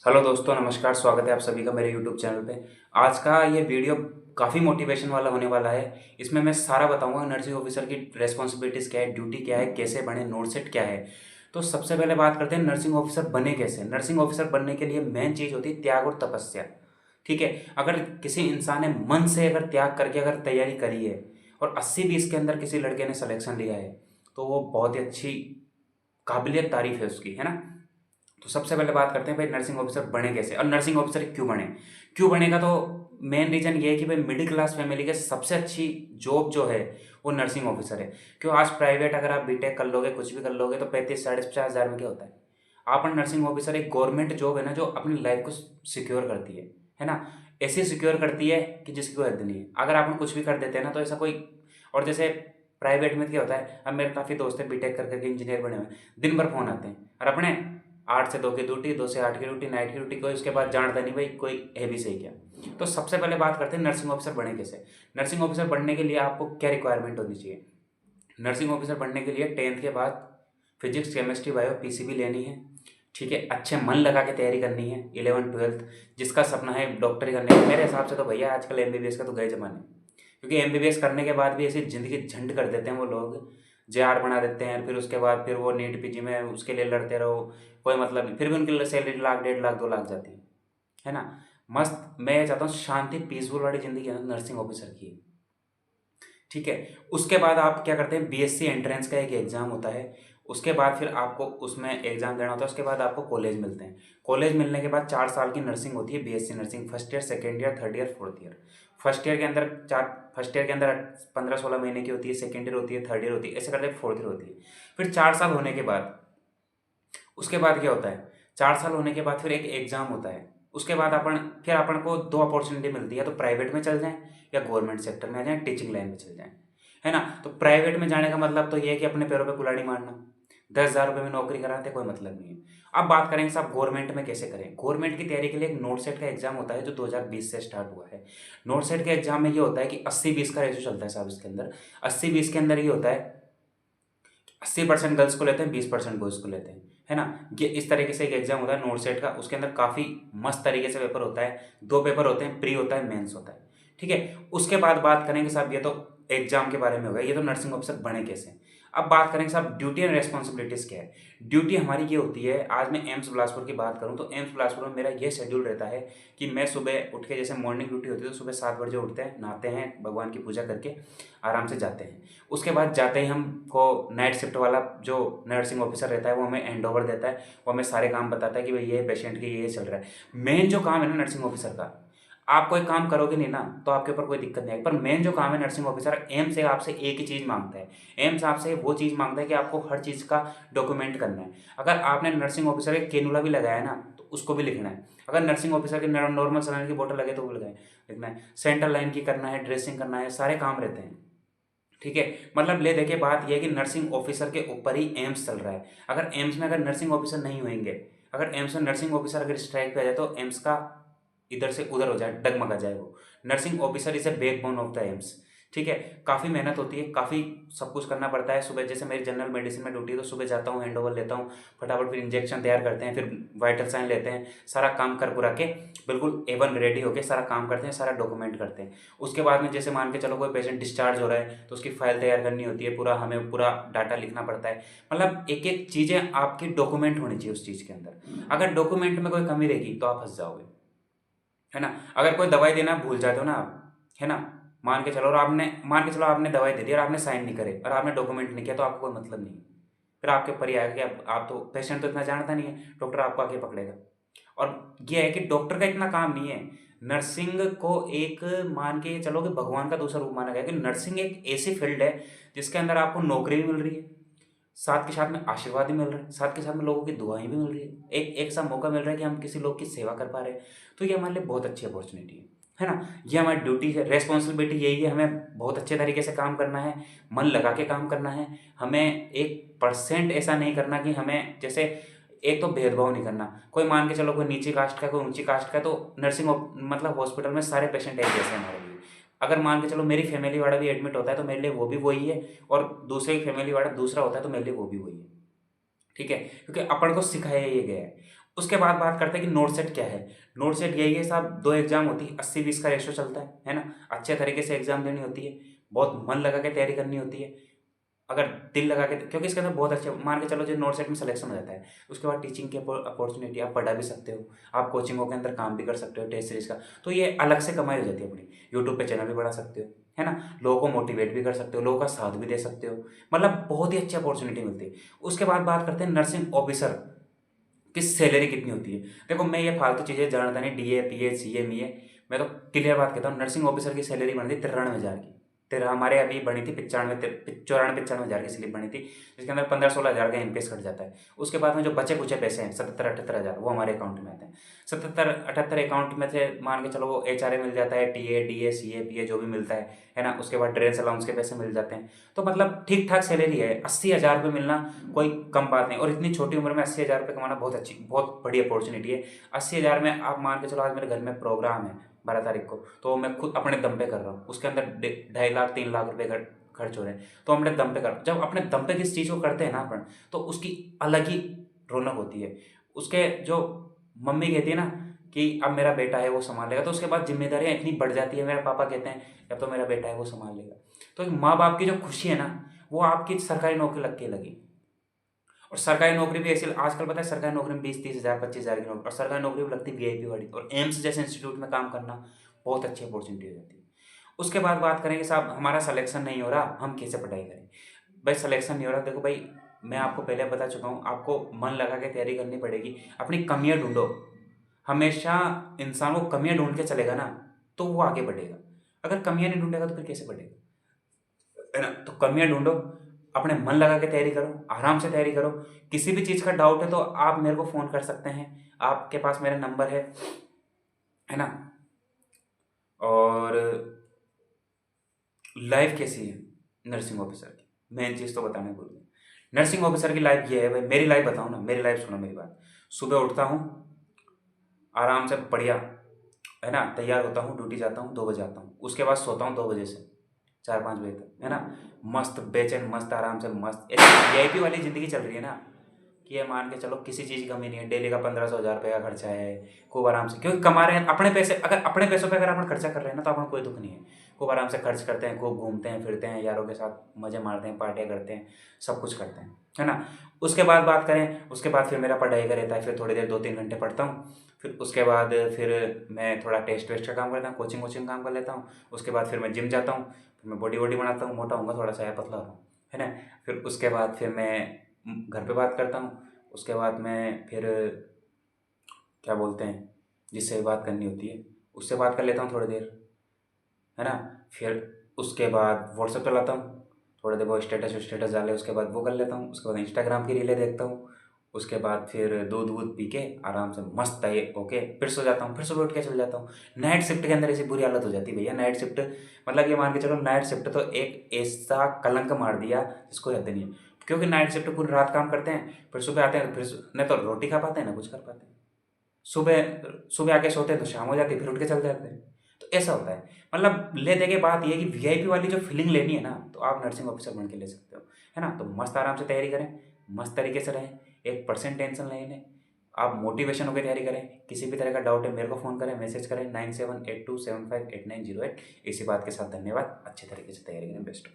Hello दोस्तों, नमस्कार। स्वागत है आप सभी का मेरे यूट्यूब चैनल पे। आज का ये वीडियो काफ़ी मोटिवेशन वाला होने वाला है। इसमें मैं सारा बताऊंगा नर्सिंग ऑफिसर की रिस्पॉन्सिबिलिटीज़ क्या है, ड्यूटी क्या है, कैसे बने, नोट सेट क्या है। तो सबसे पहले बात करते हैं नर्सिंग ऑफिसर बने कैसे। नर्सिंग ऑफिसर बनने के लिए मेन चीज़ होती है त्याग और तपस्या। ठीक है, अगर किसी इंसान ने मन से अगर त्याग करके अगर तैयारी करी है और 80-20 के अंदर किसी लड़के ने सिलेक्शन लिया है तो वो बहुत ही अच्छी काबिलियत तारीफ है उसकी, है ना। तो सबसे पहले बात करते हैं भाई नर्सिंग ऑफिसर बने कैसे और नर्सिंग ऑफिसर क्यों बने का तो मेन रीजन ये है कि भाई मिडिल क्लास फैमिली के सबसे अच्छी जॉब जो है वो नर्सिंग ऑफिसर है। क्यों, आज प्राइवेट अगर आप बीटेक कर लोगे, कुछ भी कर लोगे, तो 35-50 हज़ार में क्या होता है। आप नर्सिंग ऑफिसर एक गवर्नमेंट जॉब है ना, जो अपनी लाइफ को सिक्योर करती है ना। ऐसी सिक्योर करती है कि जिसकी कोई हद नहीं है। अगर आप कुछ भी कर देते हैं ना तो ऐसा कोई, और जैसे प्राइवेट में क्या होता है, अब मेरे काफ़ी दोस्त हैं बीटेक कर करके इंजीनियर बने हुए हैं, दिन भर फोन आते हैं और अपने 8 से 2 की ड्यूटी, 2 से 8 की ड्यूटी, नाइट की ड्यूटी, कोई उसके बाद जानता नहीं भाई कोई है भी सही क्या। तो सबसे पहले बात करते हैं नर्सिंग ऑफिसर बने कैसे। नर्सिंग ऑफिसर बनने के लिए आपको क्या रिक्वायरमेंट होनी चाहिए। नर्सिंग ऑफिसर बनने के लिए 10th के बाद फिजिक्स, केमिस्ट्री, बायो, पीसीबी लेनी है। ठीक है, अच्छे मन लगा के तैयारी करनी है। 11th 12th जिसका सपना है डॉक्टरी करने का, मेरे हिसाब से तो भैया आजकल एमबीबीएस का तो गए जमाने। क्योंकि एमबीबीएस करने के बाद भी ऐसी ज़िंदगी झंड कर देते हैं वो लोग, जेआर बना देते हैं। फिर उसके बाद फिर वो नीट पीजी में उसके लिए लड़ते रहो, कोई मतलब नहीं। फिर भी उनकी सैलरी लाख, 1.5 लाख, 2 लाख जाती है ना। मस्त, मैं ये चाहता हूँ शांति पीसफुल वाली ज़िंदगी है ना नर्सिंग ऑफिसर की। ठीक है, उसके बाद आप क्या करते हैं, बीएससी एंट्रेंस का एक एग्ज़ाम होता है। उसके बाद फिर आपको उसमें एग्ज़ाम देना होता है। उसके बाद आपको कॉलेज मिलते हैं। कॉलेज मिलने के बाद 4 साल की नर्सिंग होती है, BSc nursing. First year, second year, third year, fourth year. First year के अंदर 15-16 महीने की होती है, सेकेंड ईयर होती है, थर्ड ईयर होती है, ऐसे करते फोर्थ ईयर होती है। फिर 4 साल होने के बाद, उसके बाद क्या होता है, 4 साल होने के बाद फिर एक एग्ज़ाम होता है। उसके बाद अपन को दो अपॉर्चुनिटी मिलती है, तो प्राइवेट में चल जाएं या गवर्नमेंट सेक्टर में आ जाएं, टीचिंग लाइन में चल जाएं, है ना। तो प्राइवेट में जाने का मतलब तो ये है कि अपने पैरों पे कुल्हाड़ी मारना। 10,000 रुपये में नौकरी कराते कोई मतलब नहीं है। अब बात करेंगे साहब गवर्नमेंट में कैसे करें। गवर्नमेंट की तैयारी के लिए एक नोट सेट का एग्जाम होता है जो 2020 से स्टार्ट हुआ है। नोट सेट के एग्जाम में ये होता है कि 80-20 का रेशो चलता है साहब इसके अंदर। 80-20 के अंदर ये होता है 80% गर्ल्स को लेते हैं, 20% बॉयज़ को लेते हैं, है ना। ये इस तरीके से एक एग्जाम होता है नोट सेट का। उसके अंदर काफ़ी मस्त तरीके से पेपर होता है। 2 पेपर होते हैं, प्री होता है, मेंस होता है। ठीक है, उसके बाद बात करेंगे साहब, ये तो एग्जाम के बारे में हो गया। ये तो नर्सिंग ऑफिसर बने कैसे। अब बात करेंगे साहब ड्यूटी एंड रेस्पॉन्सिबिलिटीज़ क्या है। ड्यूटी हमारी ये होती है, आज मैं एम्स बिलासपुर की बात करूँ तो एम्स बिलासपुर में मेरा ये शेड्यूल रहता है कि मैं सुबह उठ के, जैसे मॉर्निंग ड्यूटी होती है तो सुबह 7 बजे उठते हैं, नहाते हैं, भगवान की पूजा करके आराम से जाते हैं। उसके बाद जाते ही हमको नाइट शिफ्ट वाला जो नर्सिंग ऑफिसर रहता है वो हमें हैंड ओवर देता है। वो हमें सारे काम बताता है कि भाई ये पेशेंट की ये चल रहा है। मेन जो काम है ना नर्सिंग ऑफिसर का, आप कोई काम करोगे नहीं ना तो आपके ऊपर कोई दिक्कत नहीं आएगी, पर मेन जो काम है नर्सिंग ऑफिसर, एम्स से आपसे एक ही चीज़ मांगता है। एम्स आपसे वो चीज़ मांगता है कि आपको हर चीज़ का डॉक्यूमेंट करना है। अगर आपने नर्सिंग ऑफिसर के कैनुला भी लगाया है ना तो उसको भी लिखना है। अगर नर्सिंग ऑफिसर की नॉर्मल सलाइन की बोतल लगे तो वो लगाए, लिखना है। सेंट्रल लाइन की करना है, ड्रेसिंग करना है, सारे काम रहते हैं। ठीक है, मतलब ले देखिए बात यह है कि नर्सिंग ऑफिसर के ऊपर ही एम्स चल रहा है। अगर एम्स में अगर नर्सिंग ऑफिसर नहीं होंगे, अगर एम्स में नर्सिंग ऑफिसर अगर स्ट्राइक पे आ जाए तो एम्स का इधर से उधर हो जाए, डगमगा जाए वो। Nursing officer is a backbone of the AIIMS. ठीक है, काफ़ी मेहनत होती है, काफ़ी सब कुछ करना पड़ता है। सुबह जैसे मेरी जनरल मेडिसिन में ड्यूटी है तो सुबह जाता हूँ, हैंड ओवर लेता हूँ, फटाफट फिर इंजेक्शन तैयार करते हैं, फिर वाइटल साइन लेते हैं, सारा काम कर पुरा के बिल्कुल A1 रेडी होके सारा काम करते हैं, सारा डॉक्यूमेंट करते हैं। उसके बाद में जैसे मान के चलो कोई पेशेंट डिस्चार्ज हो रहा है तो उसकी फाइल तैयार करनी होती है, पूरा हमें पूरा डाटा लिखना पड़ता है। मतलब एक एक चीज़ें आपकी डॉक्यूमेंट होनी चाहिए उस चीज़ के अंदर। अगर डॉक्यूमेंट में कोई कमी रहेगी तो आप फंस जाओगे, है ना। अगर कोई दवाई देना भूल जाते हो ना आप, है ना, मान के चलो आपने दवाई दे दी और आपने साइन नहीं करे और आपने डॉक्यूमेंट नहीं किया तो आपको कोई मतलब नहीं है। फिर आपके ऊपर ही आएगा कि आप तो पेशेंट तो इतना जानता नहीं है, डॉक्टर आपको आके पकड़ेगा। और ये है कि डॉक्टर का इतना काम नहीं है। नर्सिंग को एक, मान के चलो कि भगवान का दूसरा रूप माना गया कि नर्सिंग एक ऐसी फील्ड है जिसके अंदर आपको नौकरी भी मिल रही है, साथ के साथ में आशीर्वाद भी मिल रहा है, साथ के साथ में लोगों की दुआएं भी मिल रही है, एक एक सा मौका मिल रहा है कि हम किसी लोग की सेवा कर पा रहे हैं। तो ये हमारे लिए बहुत अच्छी अपॉर्चुनिटी है ना। ये हमारी ड्यूटी है, रेस्पॉन्सिबिलिटी यही है, हमें बहुत अच्छे तरीके से काम करना है, मन लगा के काम करना है। हमें 1% ऐसा नहीं करना कि हमें जैसे, एक तो भेदभाव नहीं करना। कोई मान के चलो कोई नीची कास्ट का, कोई ऊंची कास्ट का, तो मतलब हॉस्पिटल में सारे पेशेंट एक जैसे हैं हमारे लिए। अगर मान के चलो मेरी फैमिली वाला भी एडमिट होता है तो मेरे लिए वो भी वही है, और दूसरे की फैमिली वाला दूसरा होता है तो मेरे लिए वो भी वही है। ठीक है, क्योंकि अपन को सिखाया ये गया है। उसके बाद बात करते हैं कि नोट सेट क्या है। नोट सेट यही है साहब, 2 एग्ज़ाम होती है, 80-20 का रेशो चलता है ना? अच्छे तरीके से एग्ज़ाम देनी होती है, बहुत मन लगा के तैयारी करनी होती है। अगर दिल लगा के, क्योंकि इसके अंदर बहुत अच्छे, मान के चलो जो नोट सेट में सिलेक्शन हो जाता है, उसके बाद टीचिंग की अपॉर्चुनिटी, आप पढ़ा भी सकते हो, आप कोचिंगों के अंदर काम भी कर सकते हो टेस्ट सीरीज़ का, तो ये अलग से कमाई हो जाती है अपनी। यूट्यूब पे चैनल भी बढ़ा सकते हो, है ना? लोगों को मोटिवेट भी कर सकते हो, लोगों का साथ भी दे सकते हो, मतलब बहुत ही अच्छी अपॉर्चुनिटी मिलती है। उसके बाद बात करते हैं नर्सिंग ऑफिसर की सैलरी कितनी होती है। देखो मैं ये फालतू चीज़ें जानता नहीं, डीए, पीए, सीए, मीए, मैं तो क्लियर बात कहता हूँ, नर्सिंग ऑफिसर की सैलरी बनी थी 93,000 की। तेरह हमारे अभी बनी थी 94-95,000 की स्लिप बनी थी, जिसके अंदर 15-16,000 का एनपीएस कट जाता है। उसके बाद में जो बचे कुचे पैसे हैं 77-78,000 वो हमारे अकाउंट में आते हैं। 77-78 अकाउंट में से मान के चलो वो एचआरए मिल जाता है, टीए, डीए, सीए, पीए जो भी मिलता है ना? उसके बाद ड्रेस अलाउंस के पैसे मिल जाते हैं। तो मतलब ठीक ठाक सैलरी है। 80,000 रुपये मिलना कोई कम बात नहीं, और इतनी छोटी उम्र में 80,000 रुपये कमाना बहुत अच्छी, बहुत बड़ी अपॉर्चुनिटी है। 80,000 में आप मान के चलो, आज मेरे घर में प्रोग्राम है 12 तारीख को, तो मैं खुद अपने दम पे कर रहा हूँ, उसके अंदर 2.5 लाख 3 लाख रुपए खर्च हो रहे हैं, तो अपने दम पे कर, जब अपने दम पे किसी चीज़ को करते हैं ना अपन, तो उसकी अलग ही रौनक होती है। उसके जो मम्मी कहती है ना कि अब मेरा बेटा है वो संभालेगा, तो उसके बाद जिम्मेदारियाँ इतनी बढ़ जाती है। मेरे पापा कहते हैं अब तो मेरा बेटा है वो संभाल लेगा। तो एक माँ बाप की जो खुशी है ना, वो आपकी सरकारी नौकरी लग के लगी। और सरकारी नौकरी भी ऐसी आजकल, पता है सरकारी नौकरी में 20-30 हज़ार 25 हज़ार की नौकरी, और सरकारी नौकरी भी लगती है वीआईपी वाली, और एम्स जैसे इंस्टीट्यूट में काम करना बहुत अच्छी अपॉर्चुनिटी हो जाती है। उसके बाद बात करेंगे साहब, हमारा सिलेक्शन नहीं हो रहा, हम कैसे पढ़ाई करें। भाई सिलेक्शन नहीं हो रहा, देखो भाई मैं आपको पहले बता चुका हूँ, आपको मन लगा के तैयारी करनी पड़ेगी, अपनी कमियाँ ढूंढो। हमेशा इंसान को कमियाँ ढूंढ के चलेगा ना, तो वो आगे बढ़ेगा। अगर कमियाँ नहीं ढूंढेगा तो फिर कैसे बढ़ेगा, है ना? तो कमियाँ ढूंढो, अपने मन लगा के तैयारी करो, आराम से तैयारी करो। किसी भी चीज़ का डाउट है तो आप मेरे को फ़ोन कर सकते हैं, आपके पास मेरा नंबर है ना? और लाइफ कैसी है नर्सिंग ऑफिसर की, मेन चीज़ तो बताने भूल गया। नर्सिंग ऑफिसर की लाइफ ये है भाई, मेरी लाइफ बताऊँ ना, मेरी लाइफ सुनो मेरी बात। सुबह उठता हूँ आराम से बढ़िया, है ना? तैयार होता हूँ, ड्यूटी जाता हूँ, 2 बजे आता हूँ, उसके बाद सोता हूँ 2 बजे से 4-5 बजे तक, है ना? मस्त बेचैन, मस्त आराम से, मस्त ऐसी वीआईपी वाली ज़िंदगी चल रही है ना, कि ये मान के चलो किसी चीज़ की कमी नहीं है। डेली का 1500-1000 रुपये का खर्चा है, खूब आराम से, क्योंकि कमा रहे हैं अपने पैसे। अगर अपने पैसों पे अगर अपन खर्चा कर रहे हैं ना, तो अपन कोई दुख नहीं है। खूब आराम से खर्च करते हैं, खूब घूमते हैं फिरते हैं, यारों के साथ मज़े मारते हैं, पार्टियाँ करते हैं, सब कुछ करते हैं, है ना? उसके बाद बात करें, उसके बाद फिर मेरा पढ़ाई का रहता है, फिर थोड़ी देर 2-3 घंटे पढ़ता हूँ। फिर उसके बाद फिर मैं थोड़ा टेस्ट वेस्ट का काम करता हूँ, कोचिंग वोचिंग काम कर लेता हूँ। उसके बाद फिर मैं जिम जाता हूँ, फिर मैं बॉडी वॉडी बनाता हूँ, मोटा होऊंगा थोड़ा सा या पतला हो, है ना? फिर उसके बाद फिर मैं घर पे बात करता हूँ। उसके बाद मैं फिर क्या बोलते हैं, जिससे बात करनी होती है उससे बात कर लेता हूँ थोड़ी देर, है ना? फिर उसके बाद व्हाट्सएप चलाता हूँ, थोड़ी देर वो स्टेटस स्टेटस डाले, उसके बाद वो कर लेता हूँ। उसके बाद इंस्टाग्राम की रीलें देखता हूँ। उसके बाद फिर दूध वूध पी के आराम से मस्त है ओके, फिर सो जाता हूँ, फिर सुबह उठ के चल जाता हूँ। नाइट शिफ्ट के अंदर ऐसी बुरी हालत हो जाती है भैया, नाइट शिफ्ट मतलब ये मान के चलो, नाइट शिफ्ट तो एक ऐसा कलंक मार दिया जिसको हद नहीं है। क्योंकि नाइट शिफ्ट पूरी रात काम करते हैं, फिर सुबह आते हैं, फिर न तो रोटी खा पाते हैं ना कुछ कर पाते हैं। सुबह सुबह आके सोते हैं तो शाम हो जाती है, फिर उठ के चल जाते हैं। तो ऐसा होता है। मतलब ले दे के बात ये है कि वीआईपी वाली जो फीलिंग लेनी है ना, तो आप नर्सिंग ऑफिसर बन के ले सकते हो, है ना? तो मस्त आराम से तैयारी करें, मस्त तरीके से रहें, 1% टेंशन नहीं लें। आप मोटिवेशन होकर तैयारी करें। किसी भी तरह का डाउट है मेरे को फ़ोन करें, मैसेज करें 9782758908। इसी बात के साथ धन्यवाद। अच्छे तरीके से तैयारी करें। बेस्ट।